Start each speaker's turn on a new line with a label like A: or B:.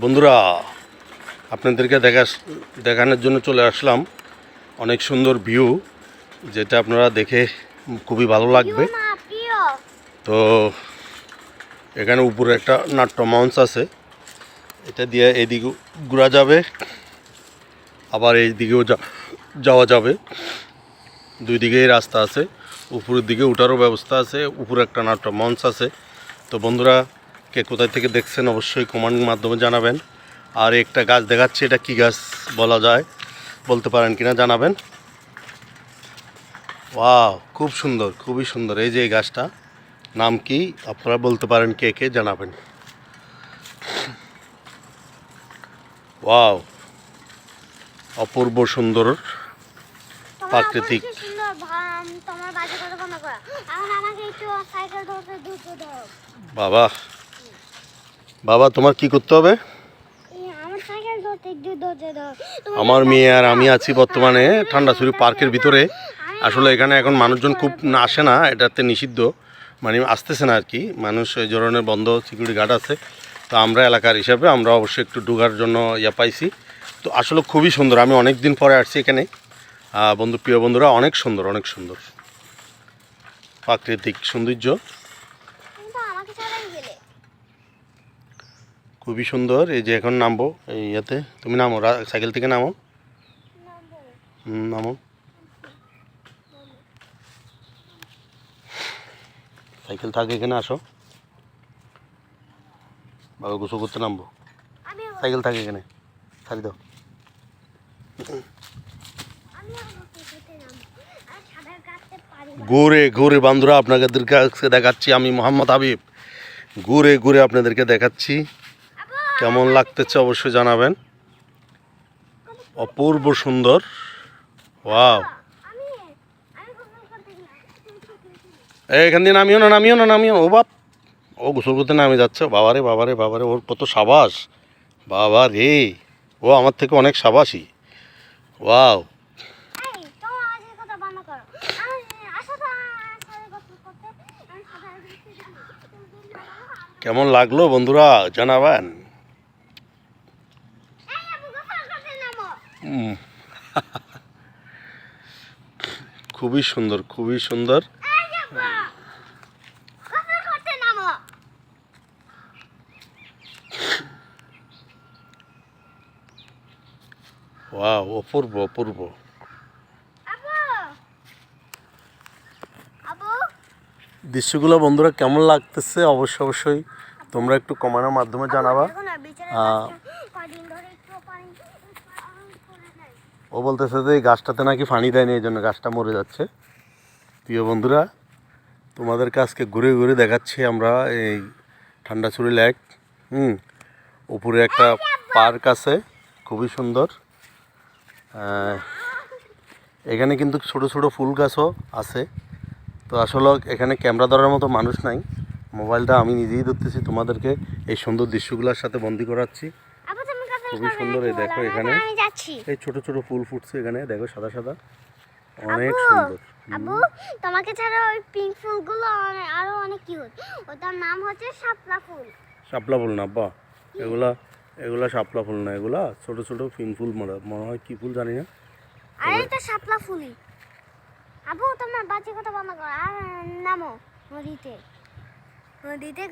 A: বন্ধুরা আপনাদেরকে দেখানোর জন্য চলে আসলাম অনেক সুন্দর ভিউ, যেটা আপনারা দেখে খুবই ভালো লাগবে। তো এখানে উপরে একটা নাট্য মঞ্চ আছে, এটা দিয়ে এইদিকে ঘোরা যাবে, আবার এই দিকেও যাওয়া যাবে। দুই দিকেই রাস্তা আছে, উপরের দিকে ওঠারও ব্যবস্থা আছে, উপরে একটা নাট্য মঞ্চ আছে। তো বন্ধুরা, কে কোথায় থেকে দেখছেন অবশ্যই কমেন্টের মাধ্যমে জানাবেন। আর একটা গাছ দেখাচ্ছি, এটা কি গাছ বলা যায়, বলতে পারেন কিনা জানাবেন। ওয়াও, খুব সুন্দর, খুবই সুন্দর। এই যে এই গাছটা নাম কি আপনারা বলতে পারেন, কে কে জানাবেন। ওয়াও, অপূর্ব সুন্দর প্রাকৃতিক। বাবা বাবা, তোমার কি করতে হবে? আমার মেয়ে আর আমি আছি বর্তমানে ঠান্ডাছড়ি পার্কের ভিতরে। আসলে এখানে এখন মানুষজন খুব আসে না, এটাতে নিষিদ্ধ, মানে আসতেছে না আর কি। মানুষ এই ধরনের বন্ধ, সিকিউরিটি গার্ড আছে। তো আমরা এলাকার হিসাবে আমরা অবশ্যই একটু ঢোকার জন্য পাইছি। তো আসলে খুবই সুন্দর, আমি অনেক দিন পরে আসছি এখানে। প্রিয় বন্ধুরা, অনেক সুন্দর, অনেক সুন্দর প্রাকৃতিক সৌন্দর্য, খুবই সুন্দর। এই যে এখন নামবো এই ইয়েতে, তুমি নামো, সাইকেল থেকে নামো। নামো, সাইকেল থাকে এখানে, আসো। বাবা গোসল করতে নামবো, সাইকেল থাকে এখানে, ছাড়ি দাও। ঘুরে ঘুরে বন্ধুরা আপনাদেরকে দেখাচ্ছি, আমি মোহাম্মদ হাবিব। ঘুরে ঘুরে আপনাদেরকে দেখাচ্ছি, কেমন লাগতেছে অবশ্যই জানাবেন। অপূর্ব সুন্দর। ওয়াও, এখান দিয়ে নামিও না, নামিও না, নামিও। ও বাপ, ও গোসল করতে নামে যাচ্ছে। বাবারে বাবারে বাবারে, ওর কত সাবাস! বাবা রে, ও আমার থেকে অনেক সাবাসী। ওয়াও, কেমন লাগলো বন্ধুরা জানাবেন। খুবই সুন্দর, খুবই সুন্দর। ওয়াও, অপূর্ব অপূর্ব। দৃশ্যগুলো বন্ধুরা কেমন লাগতেছে অবশ্যই অবশ্যই তোমরা একটু কমেন্টের মাধ্যমে জানাবা। ও বলতেছে যে এই গাছটাতে নাকি পানি দেয়নি, এই জন্য গাছটা মরে যাচ্ছে। প্রিয় বন্ধুরা, তোমাদেরকে আজকে ঘুরে ঘুরে দেখাচ্ছি আমরা এই ঠান্ডাছড়ি লেক। উপরে একটা পার্ক আছে, খুবই সুন্দর। এখানে কিন্তু ছোট ছোট ফুল গাছও আছে। তো আসলে এখানে ক্যামেরা ধরার মতো মানুষ নাই, মোবাইলটা আমি নিজেই ধরতেছি, তোমাদেরকে এই সুন্দর দৃশ্যগুলোর সাথে বন্দি করাচ্ছি। খুবই সুন্দর। এই দেখো, এখানে এই ছোট ছোট ফুল ফুটছে, এখানে দেখো, সাদা সাদা, অনেক সুন্দর।
B: আবু, তোমাকে ছাড়া ওই পিঙ্ক ফুলগুলো আরো অনেক কিউট, ওটার নাম হচ্ছে শাপলা ফুল।
A: শাপলা ফুল না আব্বা, এগুলা এগুলা শাপলা ফুল না, এগুলা ছোট ছোট পিঙ্ক ফুল, মনে হয় কি ফুল জানি না।
B: আরে এটা শাপলা ফুলই। আবু, তোমার বাচ্চা কথা বন্ধ করো আর নামো নদীতে। নদীতে